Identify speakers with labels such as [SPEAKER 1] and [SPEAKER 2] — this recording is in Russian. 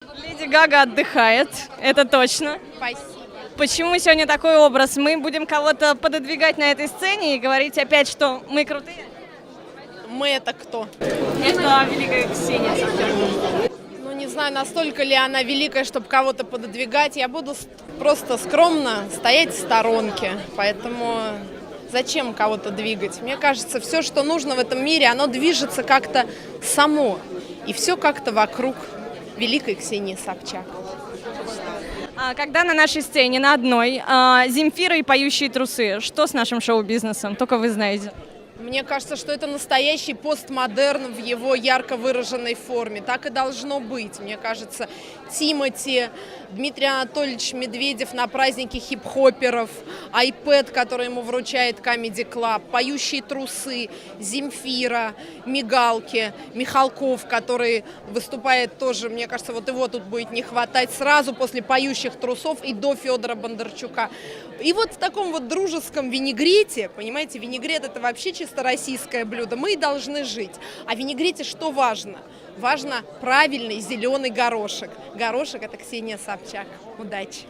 [SPEAKER 1] Леди Гага отдыхает, это точно.
[SPEAKER 2] Спасибо.
[SPEAKER 1] Почему сегодня такой образ? Мы будем кого-то пододвигать на этой сцене и говорить опять, что мы крутые?
[SPEAKER 2] Мы это кто?
[SPEAKER 1] Это великая Ксения Собчак.
[SPEAKER 2] Ну, не знаю, настолько ли она великая, чтобы кого-то пододвигать. Я буду просто скромно стоять в сторонке. Поэтому зачем кого-то двигать? Мне кажется, все, что нужно в этом мире, оно движется как-то само. И все как-то вокруг великой Ксении Собчак.
[SPEAKER 1] Когда на нашей сцене, на одной, Земфира и поющие трусы, что с нашим шоу-бизнесом? Только вы знаете.
[SPEAKER 2] Мне кажется, что это настоящий постмодерн в его ярко выраженной форме. Так и должно быть. Мне кажется, Тимати, Дмитрий Анатольевич Медведев на празднике хип-хоперов, iPad, который ему вручает Comedy Club, поющие трусы, Земфира, мигалки, Михалков, который выступает тоже, мне кажется, вот его тут будет не хватать сразу после поющих трусов и до Федора Бондарчука. И вот в таком вот дружеском винегрете, понимаете, винегрет это вообще чисто российское блюдо, мы и должны жить. А в винегрете что важно? Важно правильный зеленый горошек. Горошек – это Ксения Собчак. Удачи!